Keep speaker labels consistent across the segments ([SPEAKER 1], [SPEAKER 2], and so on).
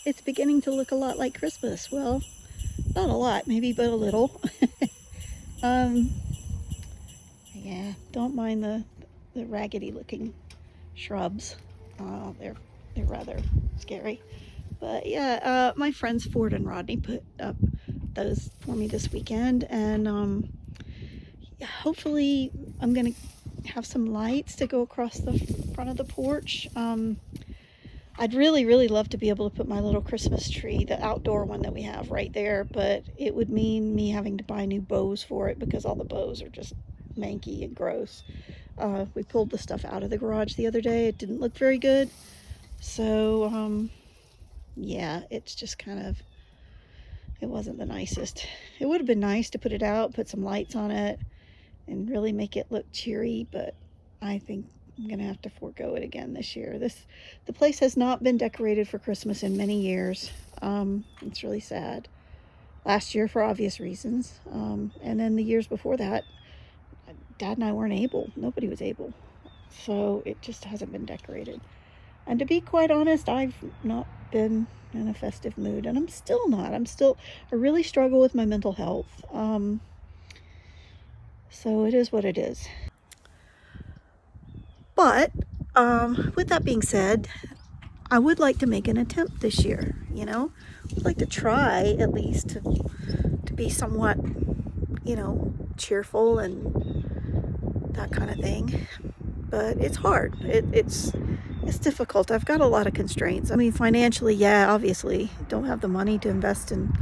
[SPEAKER 1] it's beginning to look a lot like Christmas. Well, not a lot, maybe, but a little. um, yeah, don't mind the raggedy looking shrubs. They're rather scary. But yeah, my friends Ford and Rodney put up those for me this weekend, and yeah, hopefully I'm gonna have some lights to go across the front of the porch. I'd really love to be able to put my little Christmas tree, the outdoor one that we have, right there, but it would mean me having to buy new bows for it because all the bows are just manky and gross. We pulled the stuff out of the garage the other day. It didn't look very good. So, yeah, it's just kind of, it wasn't the nicest. It would have been nice to put it out, put some lights on it, and really make it look cheery, but I think I'm gonna have to forego it again this year. The place has not been decorated for Christmas in many years. It's really sad. Last year for obvious reasons, and then the years before that, Dad and I weren't able. Nobody was able, so it just hasn't been decorated. And to be quite honest, I've not been in a festive mood, and I'm still not. I really struggle with my mental health. So it is what it is. But with that being said, I would like to make an attempt this year. I'd like to try at least to be somewhat, cheerful and that kind of thing. But it's hard. It's difficult. I've got a lot of constraints. I mean, financially, yeah, obviously, don't have the money to invest in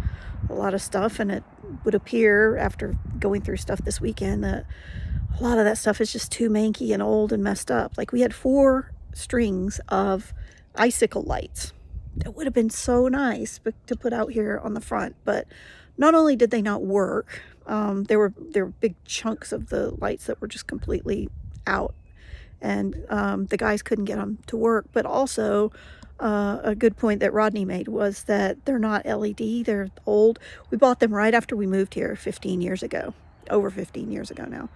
[SPEAKER 1] a lot of stuff, and it would appear after going through stuff this weekend that a lot of that stuff is just too manky and old and messed up. Like, we had 4 strings of icicle lights that would have been so nice to put out here on the front, but not only did they not work, there were big chunks of the lights that were just completely out, and the guys couldn't get them to work. But also, a good point that Rodney made was that they're not LED, they're old. We bought them right after we moved here 15 years ago, over 15 years ago now.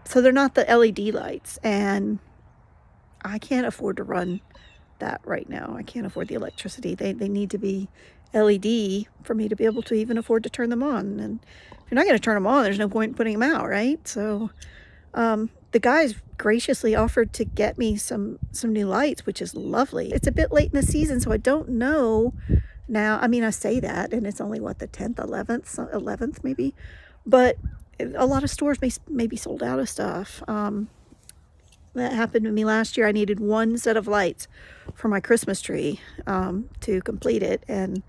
[SPEAKER 1] So they're not the LED lights, and I can't afford to run that right now. I can't afford the electricity. They need to be LED for me to be able to even afford to turn them on. And if you're not going to turn them on, there's no point in putting them out, right? So the guys graciously offered to get me some new lights, which is lovely. It's a bit late in the season, so I don't know now. I mean, I say that, and it's only, what, the 10th, 11th maybe? But a lot of stores may be sold out of stuff. That happened to me last year. I needed 1 set of lights for my Christmas tree to complete it, and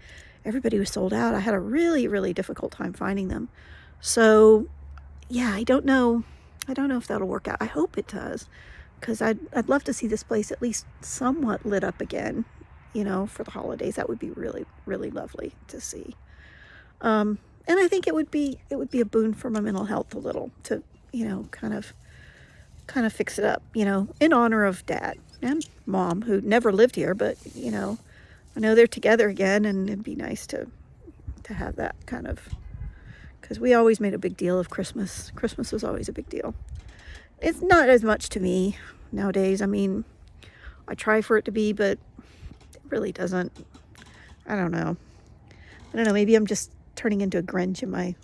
[SPEAKER 1] everybody was sold out. I had a really difficult time finding them. So, yeah, I don't know if that'll work out. I hope it does, because I'd love to see this place at least somewhat lit up again, for the holidays. That would be really lovely to see. And I think it would be a boon for my mental health a little to, kind of fix it up, in honor of Dad and Mom, who never lived here, but, I know they're together again, and it'd be nice to have that kind of, because we always made a big deal of Christmas. Christmas was always a big deal. It's not as much to me nowadays. I mean, I try for it to be, but it really doesn't. I don't know. Maybe I'm just turning into a Grinch in my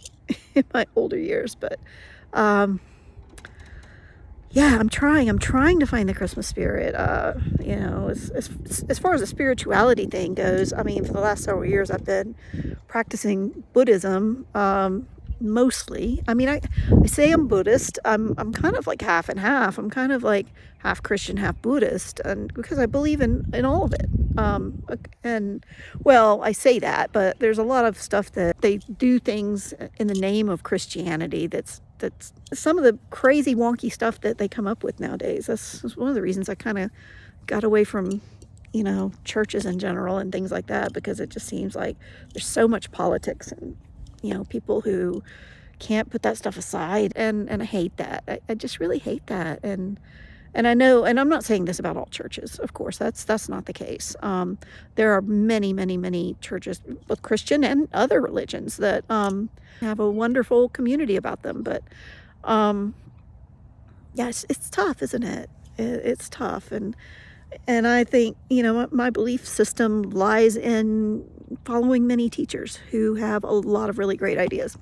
[SPEAKER 1] older years, but yeah, I'm trying to find the Christmas spirit. As far as the spirituality thing goes, I mean, for the last several years I've been practicing Buddhism, mostly. I mean, I say I'm Buddhist. I'm kind of like half and half. I'm kind of like half Christian, half Buddhist, and because I believe in all of it. And well, I say that, but there's a lot of stuff that they do things in the name of Christianity that's some of the crazy wonky stuff that they come up with nowadays. That's one of the reasons I kind of got away from churches in general and things like that, because it just seems like there's so much politics and people who can't put that stuff aside, and I hate that. I just really hate that. And I know, and I'm not saying this about all churches, of course, that's not the case. There are many churches, both Christian and other religions, that have a wonderful community about them. But yeah, it's tough, isn't it? It's tough, and And I think, my belief system lies in following many teachers who have a lot of really great ideas.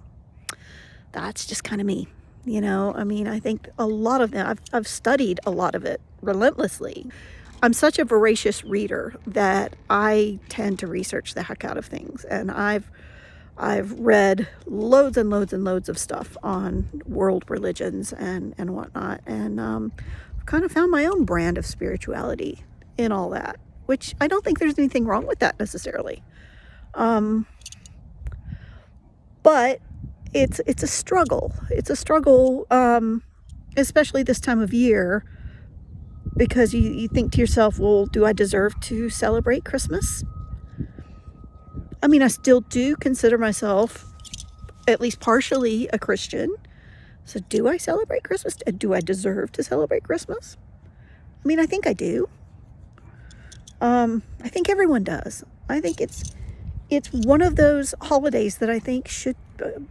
[SPEAKER 1] That's just kind of me. I think a lot of them, I've studied a lot of it relentlessly. I'm such a voracious reader that I tend to research the heck out of things. And I've read loads and loads and loads of stuff on world religions and whatnot. And I've kind of found my own brand of spirituality in all that, which I don't think there's anything wrong with that necessarily. But it's a struggle. It's a struggle, especially this time of year, because you think to yourself, well, do I deserve to celebrate Christmas? I mean, I still do consider myself at least partially a Christian. So do I celebrate Christmas? Do I deserve to celebrate Christmas? I mean, I think I do. I think everyone does. I think it's one of those holidays that I think should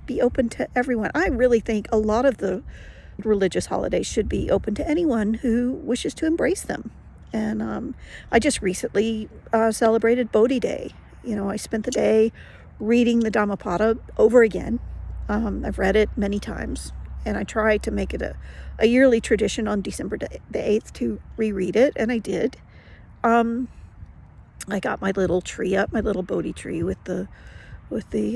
[SPEAKER 1] be open to everyone. I really think a lot of the religious holidays should be open to anyone who wishes to embrace them. And I just recently celebrated Bodhi Day. I spent the day reading the Dhammapada over again. I've read it many times, and I try to make it a yearly tradition on December the 8th to reread it, and I did. I got my little tree up, my little Bodhi tree with the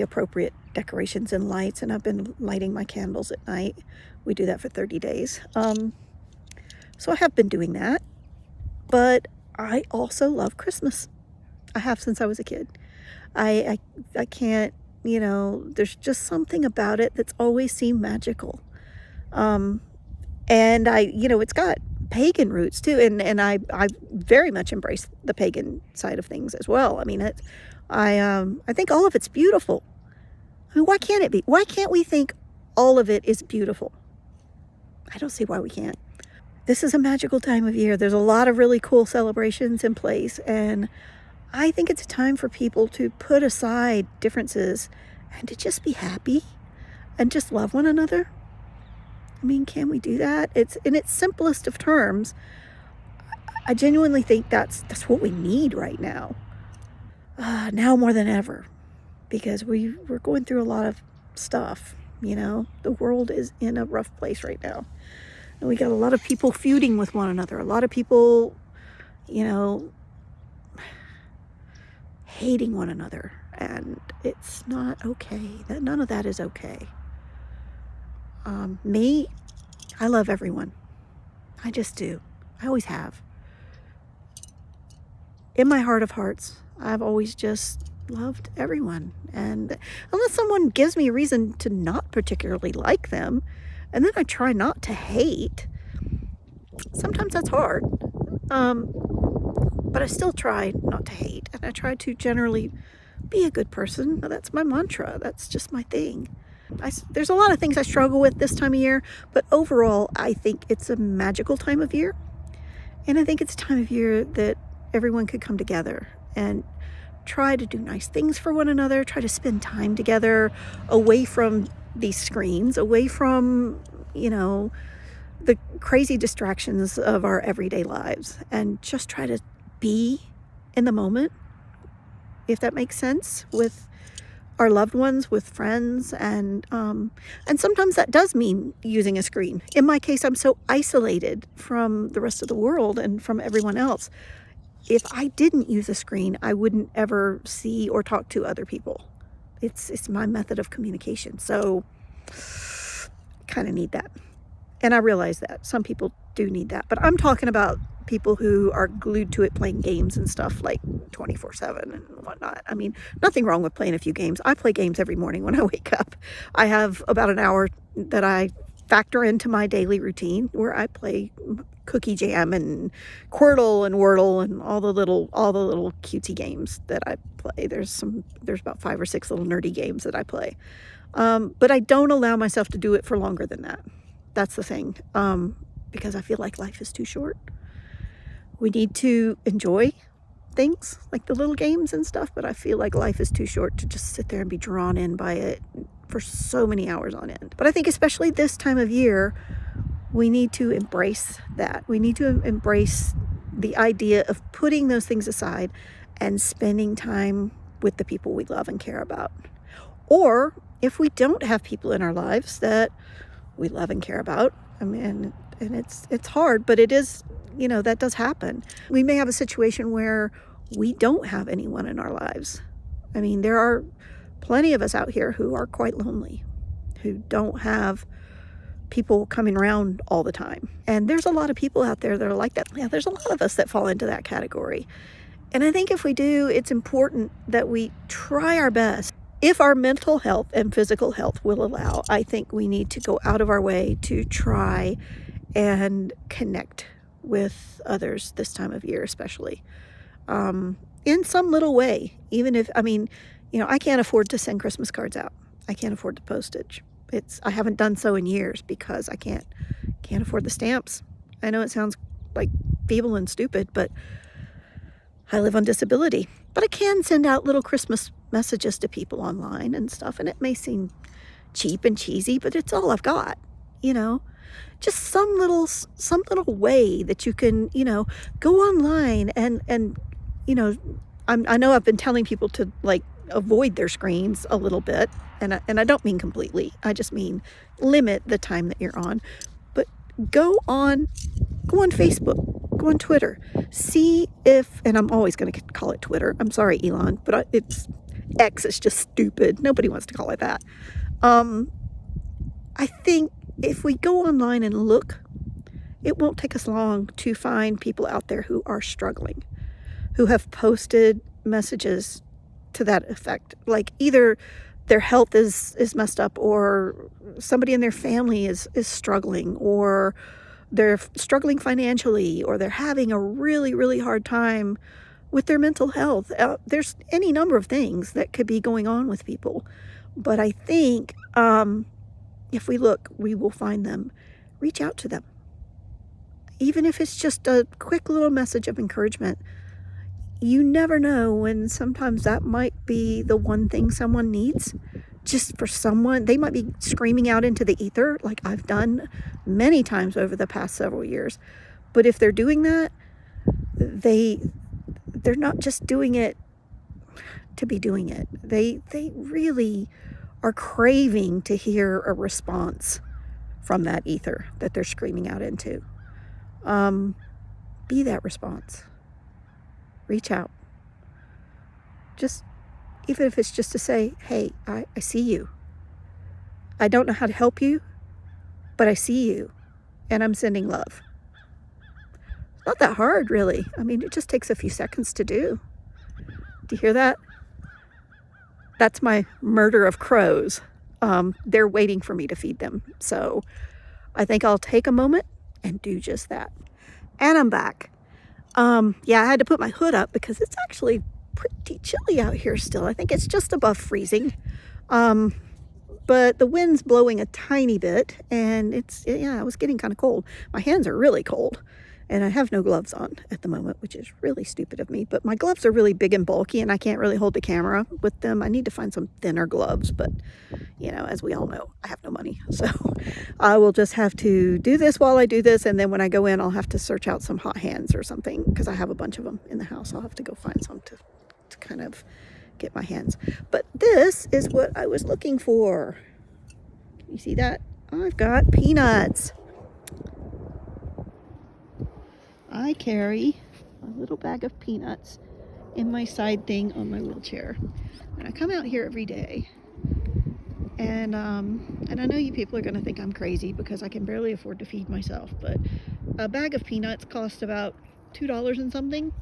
[SPEAKER 1] appropriate decorations and lights, and I've been lighting my candles at night. We do that for 30 days. So I have been doing that, but I also love Christmas. I have since I was a kid. I can't, there's just something about it that's always seemed magical. And it's got pagan roots too, and I very much embrace the pagan side of things as well. I mean, I think all of it's beautiful. I mean, why can't it be? Why can't we think all of it is beautiful? I don't see why we can't. This is a magical time of year. There's a lot of really cool celebrations in place, and I think it's a time for people to put aside differences and to just be happy and just love one another. I mean, can we do that? It's in its simplest of terms. I genuinely think that's what we need right now. Now more than ever, because we're going through a lot of stuff. The world is in a rough place right now, and we got a lot of people feuding with one another. A lot of people, hating one another, and it's not okay. None of that is okay. Me, I love everyone. I just do. I always have. In my heart of hearts, I've always just loved everyone. And unless someone gives me a reason to not particularly like them, and then I try not to hate, sometimes that's hard. But I still try not to hate, and I try to generally be a good person. That's my mantra. That's just my thing. There's a lot of things I struggle with this time of year, but overall, I think it's a magical time of year. And I think it's a time of year that everyone could come together and try to do nice things for one another, try to spend time together away from these screens, away from, the crazy distractions of our everyday lives, and just try to be in the moment, if that makes sense, with our loved ones, with friends, and sometimes that does mean using a screen. In my case, I'm so isolated from the rest of the world and from everyone else. If I didn't use a screen, I wouldn't ever see or talk to other people. It's my method of communication, so kind of need that. And I realize that some people do need that, but I'm talking about people who are glued to it, playing games and stuff like 24/7 and whatnot. I mean, nothing wrong with playing a few games. I play games every morning when I wake up. I have about an hour that I factor into my daily routine where I play Cookie Jam and Quirtle and Wordle and all the little cutesy games that I play. There's about 5 or 6 little nerdy games that I play. But I don't allow myself to do it for longer than that. That's the thing. Because I feel like life is too short. We need to enjoy things like the little games and stuff, but I feel like life is too short to just sit there and be drawn in by it for so many hours on end. But I think especially this time of year, we need to embrace that. We need to embrace the idea of putting those things aside and spending time with the people we love and care about. Or if we don't have people in our lives that we love and care about, I mean, and it's hard, but it is, that does happen. We may have a situation where we don't have anyone in our lives. I mean, there are plenty of us out here who are quite lonely, who don't have people coming around all the time. And there's a lot of people out there that are like that. Yeah, there's a lot of us that fall into that category. And I think if we do, it's important that we try our best. If our mental health and physical health will allow, I think we need to go out of our way to try and connect with others this time of year, especially in some little way. Even if, I can't afford to send Christmas cards out. I can't afford the postage. I haven't done so in years because I can't afford the stamps. I know it sounds like feeble and stupid, but I live on disability. But I can send out little Christmas messages to people online and stuff, and it may seem cheap and cheesy, but it's all I've got, just some little way that you can, go online and I know I've been telling people to avoid their screens a little bit, and I don't mean completely. I just mean limit the time that you're on. But go on Facebook, go on Twitter, see if, and I'm always going to call it Twitter. I'm sorry, Elon, but it's X is just stupid. Nobody wants to call it that. I think if we go online and look, it won't take us long to find people out there who are struggling, who have posted messages to that effect. Like either their health is messed up, or somebody in their family is struggling, or they're struggling financially, or they're having a really, really hard time with their mental health. There's any number of things that could be going on with people. But I think if we look, we will find them. Reach out to them. Even if it's just a quick little message of encouragement. You never know when sometimes that might be the one thing someone needs. Just for someone, they might be screaming out into the ether like I've done many times over the past several years. But if they're doing that, they're not just doing it to be doing it. They really are craving to hear a response from that ether that they're screaming out into. Be that response. Reach out. Just, even if it's just to say, hey, I see you. I don't know how to help you, but I see you, and I'm sending love. It's not that hard, really. It just takes a few seconds to do. Do you hear that? That's my murder of crows. They're waiting for me to feed them. So I think I'll take a moment and do just that. And I'm back. I had to put my hood up because it's actually pretty chilly out here still. I think it's just above freezing. But the wind's blowing a tiny bit, and it was getting kind of cold. My hands are really cold, and I have no gloves on at the moment, which is really stupid of me. But my gloves are really big and bulky, and I can't really hold the camera with them. I need to find some thinner gloves, but, as we all know, I have no money. So I will just have to do this while I do this, and then when I go in, I'll have to search out some hot hands or something, because I have a bunch of them in the house. I'll have to go find some to kind of get my hands. But this is what I was looking for. You see that? I've got peanuts. I carry a little bag of peanuts in my side thing on my wheelchair. And I come out here every day. And I know you people are going to think I'm crazy because I can barely afford to feed myself. But a bag of peanuts costs about $2 and something.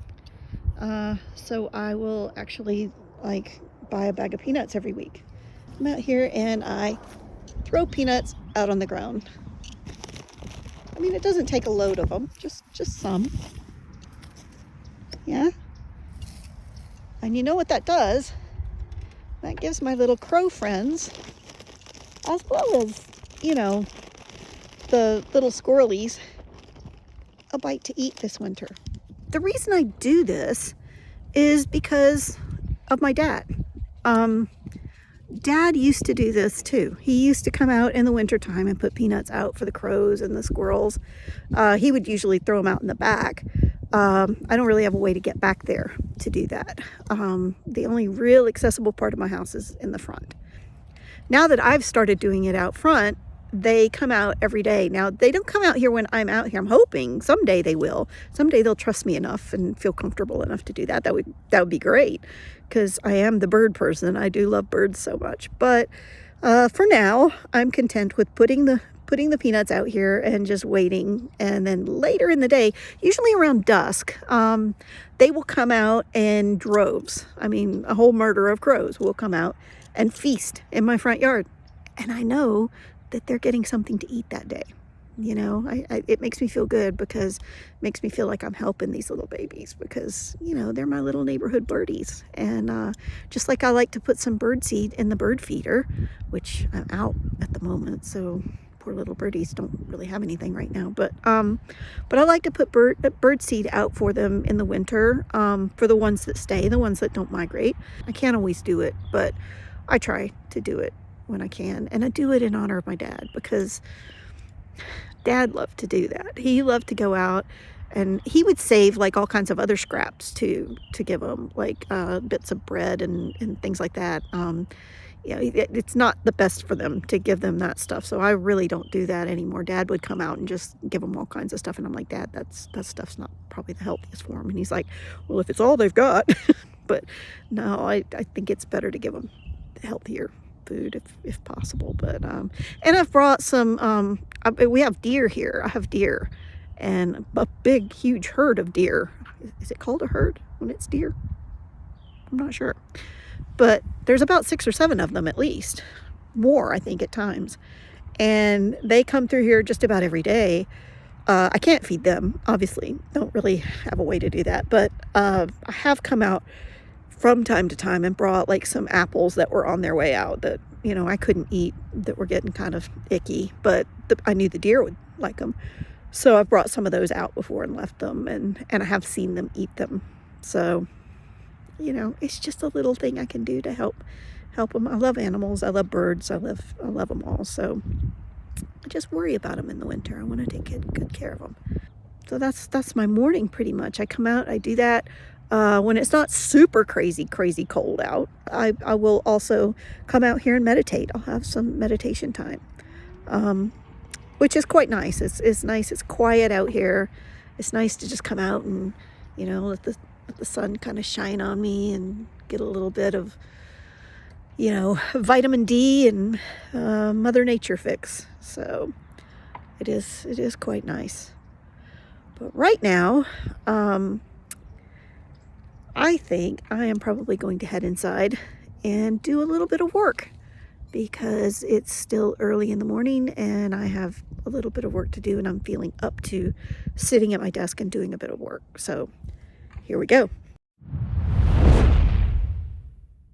[SPEAKER 1] So I will actually buy a bag of peanuts every week. I'm out here and I throw peanuts out on the ground. It doesn't take a load of them, just some. Yeah. And you know what that does? That gives my little crow friends, as well as, the little squirrelies, a bite to eat this winter. The reason I do this is because of my dad. Dad used to do this too. He used to come out in the wintertime and put peanuts out for the crows and the squirrels. He would usually throw them out in the back. I don't really have a way to get back there to do that. The only real accessible part of my house is in the front. Now that I've started doing it out front, they come out every day. Now, they don't come out here when I'm out here. I'm hoping someday they will. Someday they'll trust me enough and feel comfortable enough to do that. That would be great, because I am the bird person. I do love birds so much. But for now, I'm content with putting the peanuts out here and just waiting. And then later in the day, usually around dusk, they will come out in droves. I mean, a whole murder of crows will come out and feast in my front yard. And I know that they're getting something to eat that day. You know, it makes me feel good, because it makes me feel like I'm helping these little babies, because, you know, they're my little neighborhood birdies. And just like I like to put some bird seed in the bird feeder, which I'm out at the moment, so poor little birdies don't really have anything right now. But I like to put bird seed out for them in the winter, for the ones that stay, the ones that don't migrate. I can't always do it, but I try to do it when I can. And I do it in honor of my dad, because Dad loved to do that. He loved to go out, and he would save like all kinds of other scraps to give them, like bits of bread and things like that. You know, it's not the best for them to give them that stuff, so I really don't do that anymore. Dad would come out and just give them all kinds of stuff, and I'm like, Dad, that stuff's not probably the healthiest for them. And he's like, well, if it's all they've got. But no, I think it's better to give them healthier food if possible. But and I've brought some, we have deer here. I have deer, and a big huge herd of deer. Is it called a herd when it's deer? I'm not sure, but there's about 6 or 7 of them, at least more, I think, at times. And they come through here just about every day. I can't feed them, obviously, don't really have a way to do that, but I have come out from time to time and brought like some apples that were on their way out that, you know, I couldn't eat, that were getting kind of icky, but I knew the deer would like them. So I've brought some of those out before and left them, and I have seen them eat them. So, you know, it's just a little thing I can do to help them. I love animals. I love birds. I love them all. So I just worry about them in the winter. I want to take good care of them. So that's my morning pretty much. I come out, I do that. When it's not super crazy cold out, I will also come out here and meditate. I'll have some meditation time, which is quite nice. It's nice. It's quiet out here. It's nice to just come out and, you know, let the sun kind of shine on me and get a little bit of, you know, vitamin D and Mother Nature fix. So it is quite nice. But right now, I think I am probably going to head inside and do a little bit of work, because it's still early in the morning and I have a little bit of work to do, and I'm feeling up to sitting at my desk and doing a bit of work. So here we go.